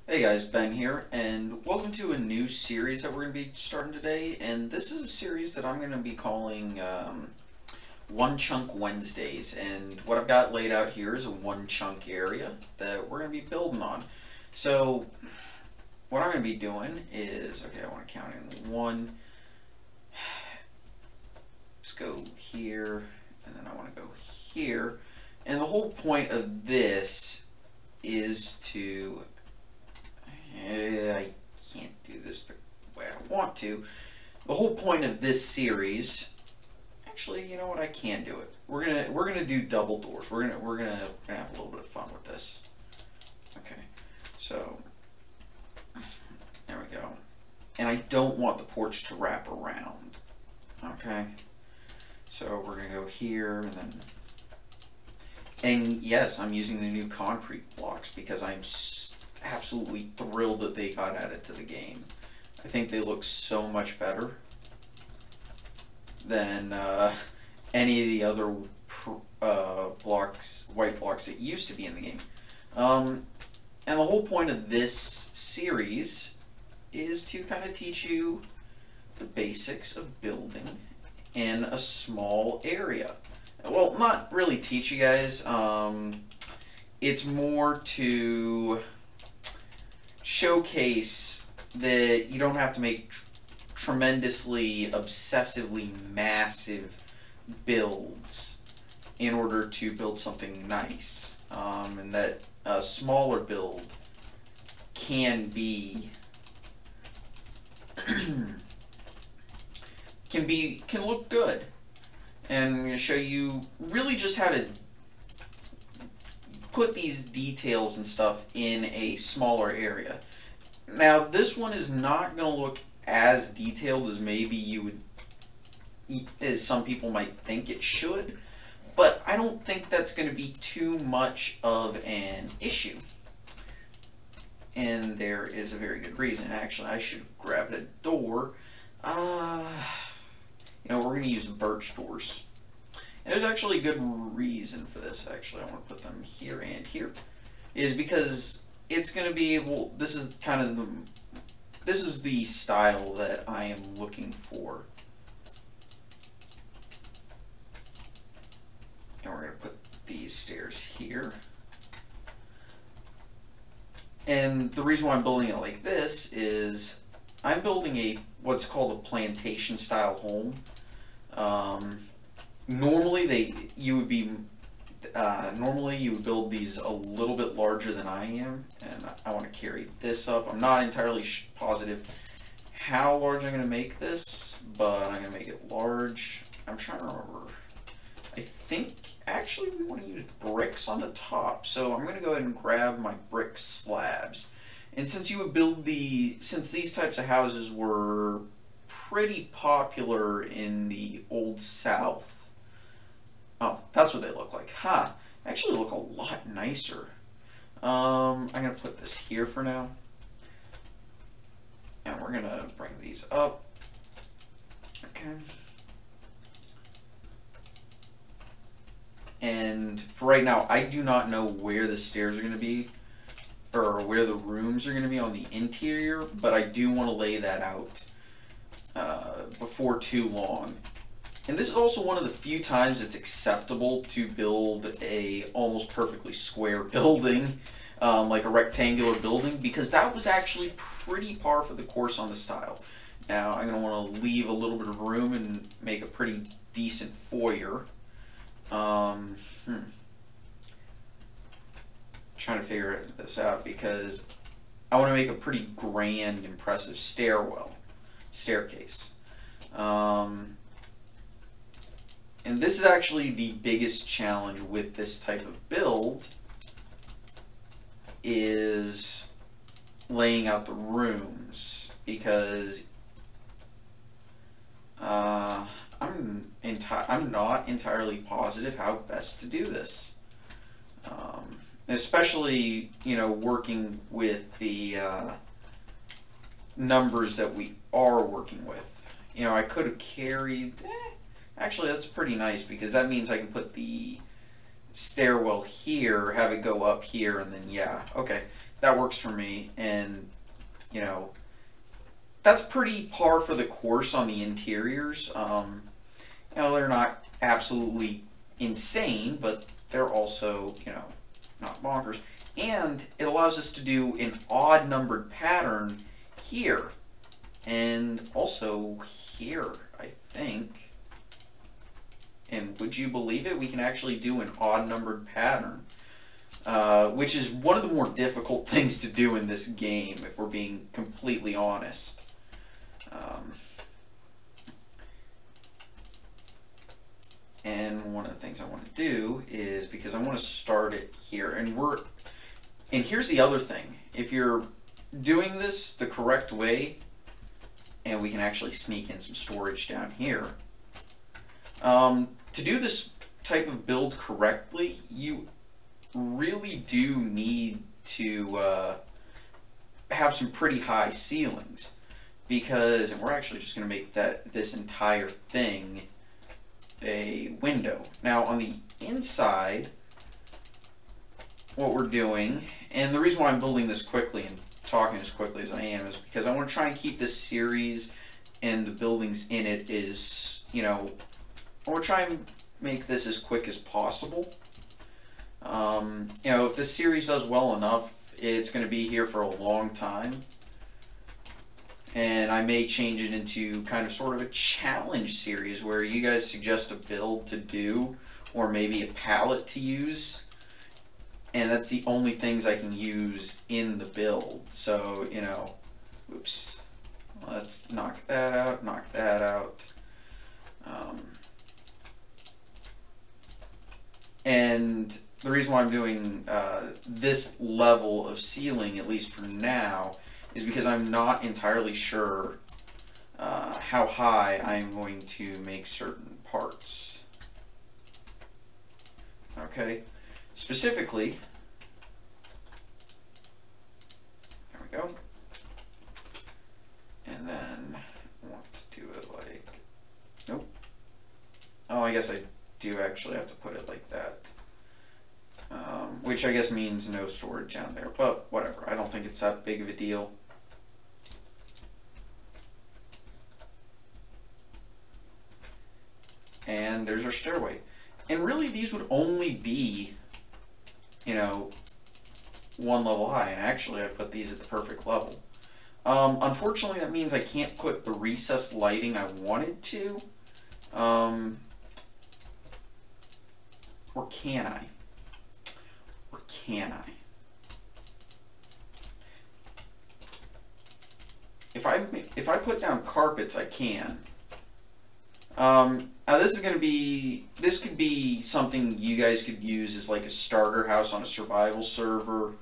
Hey guys, Ben here, and welcome to a new series that we're going to be starting today. And this is a series that I'm going to be calling One Chunk Wednesdays. And what I've got laid out here is a one chunk area that we're going to be building on. So what I'm going to be doing is, okay, I want to count in one. Let's go here, and then I want to go here. And the whole point of this is to... I can't do this the way I want to. The whole point of this series, actually, you know what? I can do it. We're gonna do double doors. We're gonna have a little bit of fun with this. Okay, so there we go. And I don't want the porch to wrap around. Okay, so we're gonna go here and then. And yes, I'm using the new concrete blocks because I'm absolutely thrilled that they got added to the game. I think they look so much better than any of the other white blocks that used to be in the game. And the whole point of this series is to kind of teach you the basics of building in a small area. Well, not really teach you guys. It's more to showcase that you don't have to make tremendously, obsessively massive builds in order to build something nice, and that a smaller build can be can look good. And I'm going to show you really just how to put these details and stuff in a smaller area. Now, this one is not going to look as detailed as maybe you would, as some people might think it should, but I don't think that's going to be too much of an issue. And there is a very good reason. Actually, I should have grabbed a door. You know, we're going to use birch doors. And there's actually a good reason for this. Actually, I want to put them here and here, is because it's going to be able. This is kind of this is the style that I am looking for. And we're going to put these stairs here. And the reason why I'm building it like this is I'm building what's called a plantation style home. Normally you would build these a little bit larger than I am, and I want to carry this up. I'm not entirely positive how large I'm going to make this, but I'm going to make it large. I'm trying to remember. I think actually we want to use bricks on the top, so I'm going to go ahead and grab my brick slabs. And since since these types of houses were pretty popular in the Old South. Oh, that's what they look like. Ha! Actually look a lot nicer. I'm going to put this here for now. And we're going to bring these up. Okay. And for right now, I do not know where the stairs are going to be, or where the rooms are going to be on the interior, but I do want to lay that out before too long. And this is also one of the few times it's acceptable to build a almost perfectly square building, like a rectangular building, because that was actually pretty par for the course on the style. Now I'm going to want to leave a little bit of room and make a pretty decent foyer. Trying to figure this out because I want to make a pretty grand, impressive staircase. And this is actually the biggest challenge with this type of build, is laying out the rooms, because I'm not entirely positive how best to do this. Especially, you know, working with the numbers that we are working with. You know, I could have carried... Actually, that's pretty nice, because that means I can put the stairwell here, have it go up here, and then yeah, okay, that works for me. And you know, that's pretty par for the course on the interiors. You know, they're not absolutely insane, but they're also, you know, not bonkers. And it allows us to do an odd numbered pattern here and also here, I think. And would you believe it? We can actually do an odd numbered pattern, which is one of the more difficult things to do in this game, if we're being completely honest. And one of the things I want to do is, because I want to start it here, and here's the other thing. If you're doing this the correct way, and we can actually sneak in some storage down here, to do this type of build correctly, you really do need to have some pretty high ceilings, because, and we're actually just going to make this entire thing a window. Now on the inside, what we're doing, and the reason why I'm building this quickly and talking as quickly as I am, is because I want to try and keep this series and the buildings in it is, you know, I want to try and make this as quick as possible. You know, if this series does well enough, it's going to be here for a long time. And I may change it into kind of sort of a challenge series where you guys suggest a build to do, or maybe a palette to use, and that's the only things I can use in the build. So, you know, oops, let's knock that out, knock that out. And the reason why I'm doing this level of ceiling, at least for now, is because I'm not entirely sure how high I'm going to make certain parts. Okay, specifically, there we go, and then I want to do it like, nope, oh, I guess I do actually have to put it like that. Which I guess means no storage down there, but whatever, I don't think it's that big of a deal. And there's our stairway. And really these would only be, you know, one level high, and actually I put these at the perfect level. Unfortunately that means I can't put the recessed lighting I wanted to. Or can I? Or can I? If I put down carpets, I can. Now this could be something you guys could use as like a starter house on a survival server.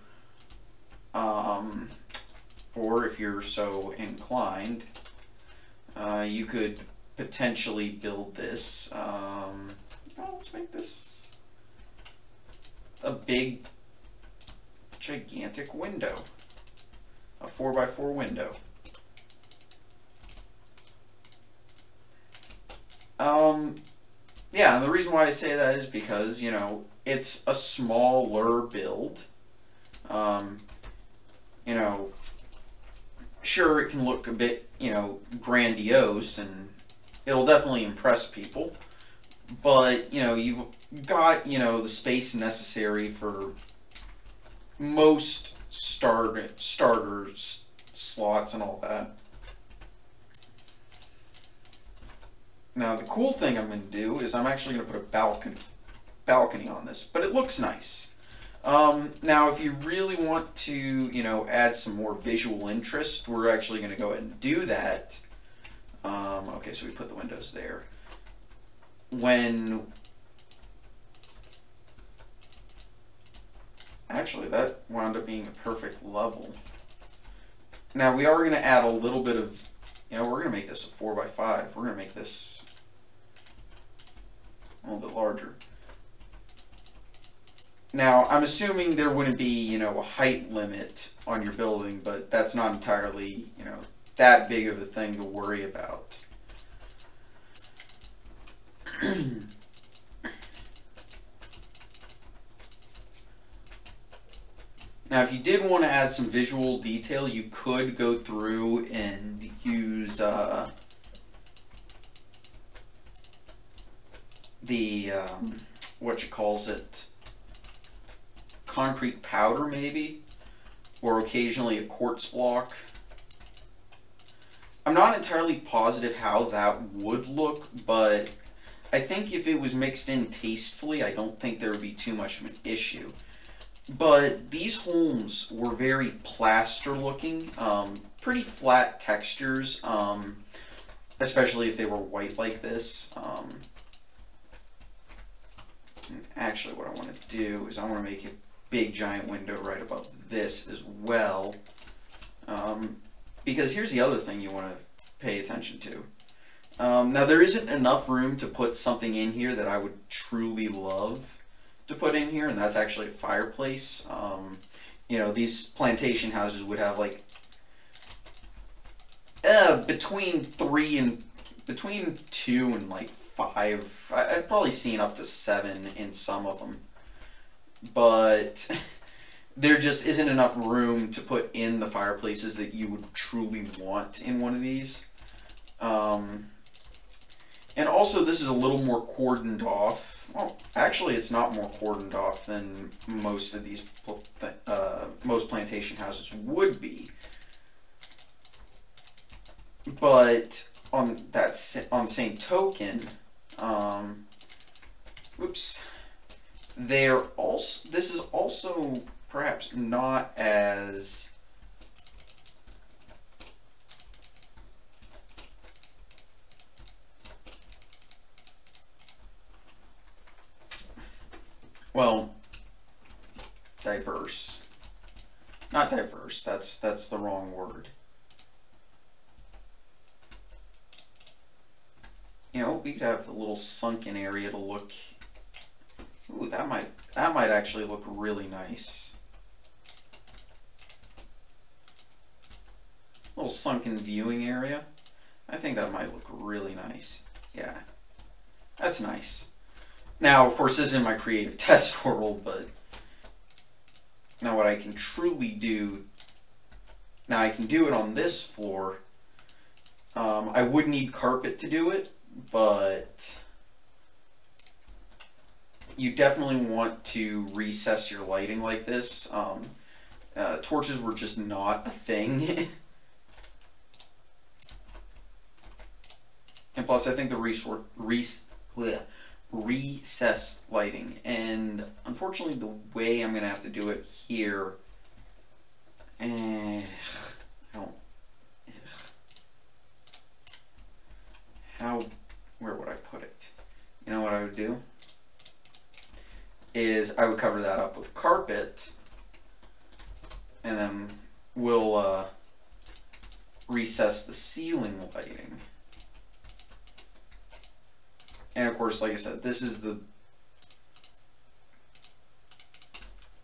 Or if you're so inclined, you could potentially build this. Let's make this a big, gigantic window. A 4x4 window. Yeah, and the reason why I say that is because, you know, it's a smaller build. You know, sure, it can look a bit, you know, grandiose, and it'll definitely impress people. But, you know, you've got, you know, the space necessary for most starter slots and all that. Now, the cool thing I'm going to do is I'm actually going to put a balcony on this, but it looks nice. Now, if you really want to, you know, add some more visual interest, we're actually going to go ahead and do that. Okay, so we put the windows there. Actually, that wound up being a perfect level. Now, we are going to add a little bit of, you know, we're going to make this a 4x5. We're going to make this a little bit larger. Now, I'm assuming there wouldn't be, you know, a height limit on your building, but that's not entirely, you know, that big of a thing to worry about. Now, if you did want to add some visual detail, you could go through and use the what you calls it, concrete powder maybe, or occasionally a quartz block. I'm not entirely positive how that would look, but I think if it was mixed in tastefully, I don't think there would be too much of an issue. But these homes were very plaster looking, pretty flat textures, especially if they were white like this. Actually, what I want to do is I want to make a big giant window right above this as well, because here's the other thing you want to pay attention to. Now, there isn't enough room to put something in here that I would truly love to put in here, and that's actually a fireplace. You know, these plantation houses would have like between 2 and like 5. I've probably seen up to 7 in some of them, but there just isn't enough room to put in the fireplaces that you would truly want in one of these. And also, this is a little more cordoned off. Well, actually, it's not more cordoned off than most of these most plantation houses would be. But on the same token, oops, this is also perhaps not as well, diverse. Not diverse, that's the wrong word. You know, we could have a little sunken area to look. Ooh, that might actually look really nice. Little sunken viewing area. I think that might look really nice. Yeah, that's nice. Now, of course, this isn't my creative test world, but now what I can truly do, now I can do it on this floor. I would need carpet to do it, but you definitely want to recess your lighting like this. Torches were just not a thing. And plus, I think the recess lighting, and unfortunately the way I'm gonna have to do it here, I don't, where would I put it? You know what I would do is I would cover that up with carpet, and then we'll recess the ceiling lighting. And of course, like I said, this is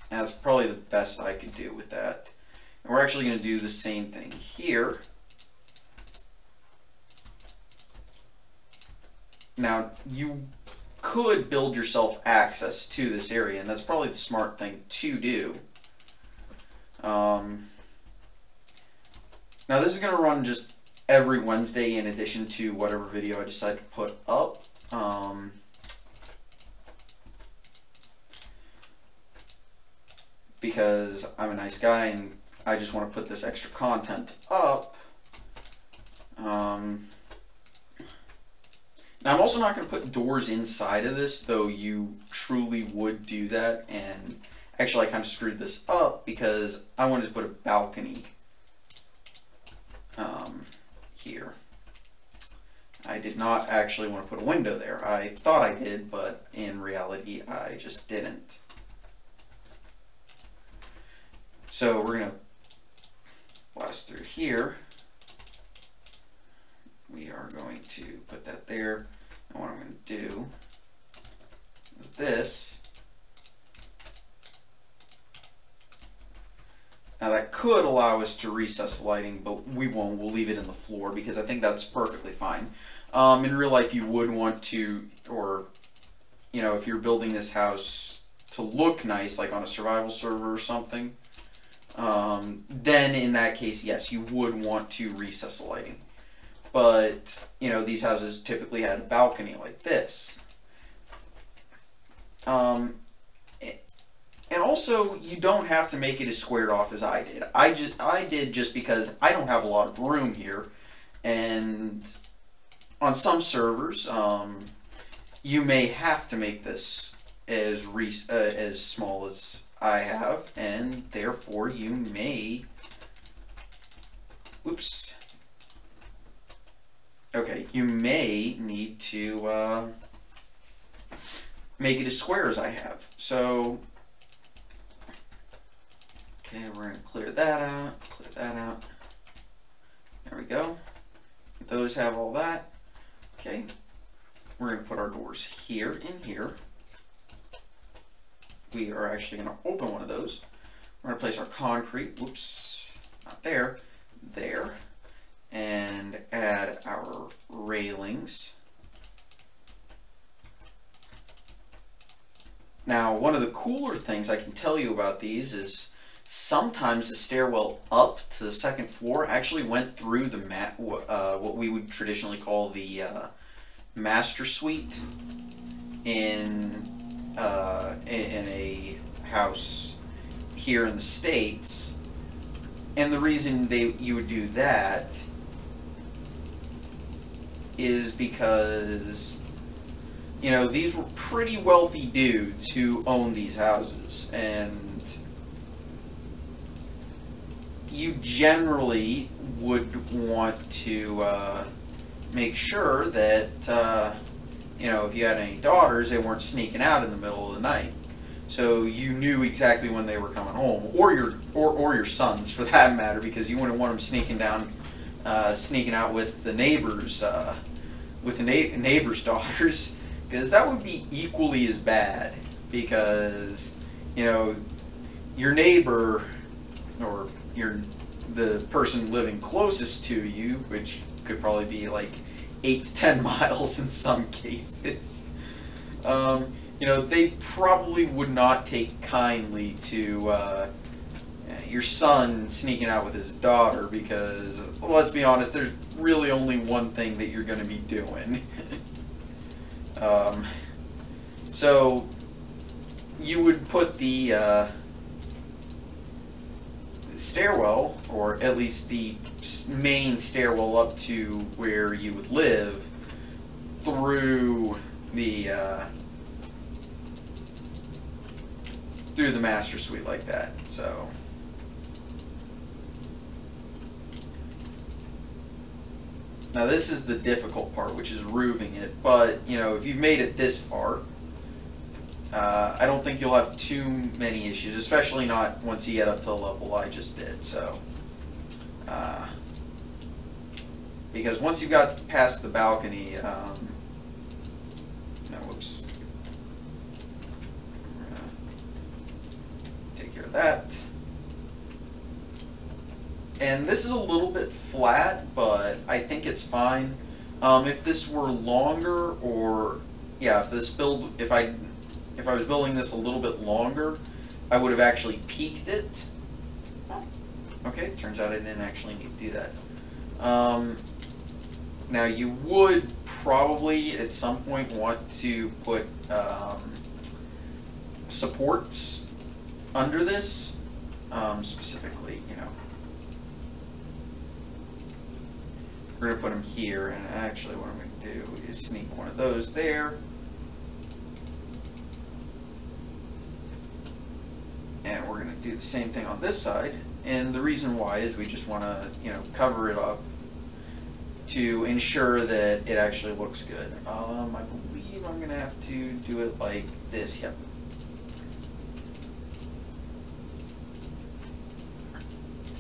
that's probably the best I could do with that. And we're actually going to do the same thing here. Now, you could build yourself access to this area, and that's probably the smart thing to do. Now, this is going to run just every Wednesday in addition to whatever video I decide to put up. Because I'm a nice guy and I just want to put this extra content up. Now, I'm also not going to put doors inside of this, though you truly would do that. And actually, I kind of screwed this up because I wanted to put a balcony here. I did not actually want to put a window there. I thought I did, but in reality, I just didn't. So we're going to blast through here. We are going to put that there. And what I'm going to do is this. Now that could allow us to recess lighting, but we won't. We'll leave it in the floor because I think that's perfectly fine. In real life, you would want to, or, you know, if you're building this house to look nice, like on a survival server or something, then in that case, yes, you would want to recess the lighting. But, you know, these houses typically had a balcony like this. And also, you don't have to make it as squared off as I did. I did just because I don't have a lot of room here. And on some servers, you may have to make this as small as I have, and therefore you may, whoops, okay, you may need to make it as square as I have. So, okay, we're going to clear that out, there we go. Those have all that. Okay, we're going to put our doors here and here. We are actually going to open one of those. We're going to place our concrete, whoops, not there, there, and add our railings. Now, one of the cooler things I can tell you about these is sometimes the stairwell up to the second floor actually went through the what we would traditionally call the master suite in a house here in the States. And the reason you would do that is because, you know, these were pretty wealthy dudes who owned these houses, and you generally would want to make sure that you know, if you had any daughters, they weren't sneaking out in the middle of the night. So you knew exactly when they were coming home, or your sons for that matter, because you wouldn't want them sneaking out with the neighbors' daughters, because that would be equally as bad. Because, you know, your neighbor, or the person living closest to you, which could probably be like 8 to 10 miles in some cases, you know, they probably would not take kindly to your son sneaking out with his daughter, because, well, let's be honest, there's really only one thing that you're going to be doing. So you would put the stairwell, or at least the main stairwell up to where you would live, through the master suite like that. So now this is the difficult part, which is roofing it. But, you know, if you've made it this far, I don't think you'll have too many issues, especially not once you get up to the level I just did. So, because once you got past the balcony, no, whoops, we're gonna take care of that. And this is a little bit flat, but I think it's fine. If this were longer, or yeah, if I was building this a little bit longer, I would have actually peaked it. Okay, turns out I didn't actually need to do that. Now you would probably at some point want to put supports under this, specifically, you know. We're going to put them here, and actually what I'm going to do is sneak one of those there. And we're going to do the same thing on this side. And the reason why is we just want to, you know, cover it up to ensure that it actually looks good. I believe I'm going to have to do it like this. Yep.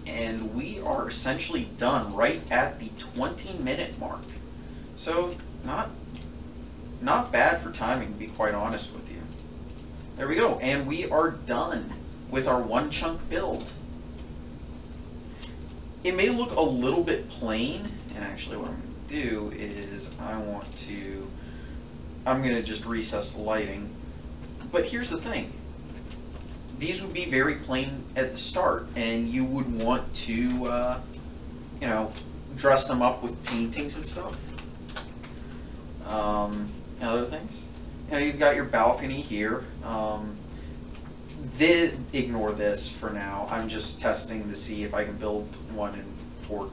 And we are essentially done right at the 20-minute mark. So not bad for timing, to be quite honest with you. There we go, and we are done with our one chunk build. It may look a little bit plain, and actually what I'm going to do is I'm going to just recess the lighting. But here's the thing. these would be very plain at the start, and you would want to, you know, dress them up with paintings and stuff. And other things. You know, you've got your balcony here. Ignore this for now. I'm just testing to see if I can build one in 4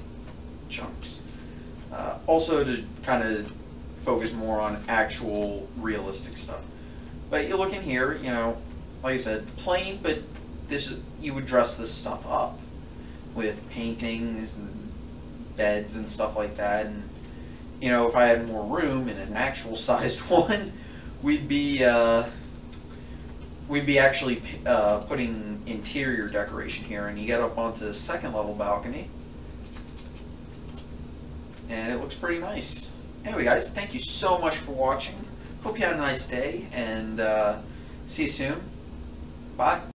chunks. Also to kind of focus more on actual realistic stuff. But you look in here, you know, like I said, plain, but you would dress this stuff up with paintings and beds and stuff like that. And you know, if I had more room in an actual sized one, we'd be actually putting interior decoration here. And you get up onto the 2nd level balcony, and it looks pretty nice. Anyway, guys, thank you so much for watching. Hope you had a nice day, and see you soon. Bye.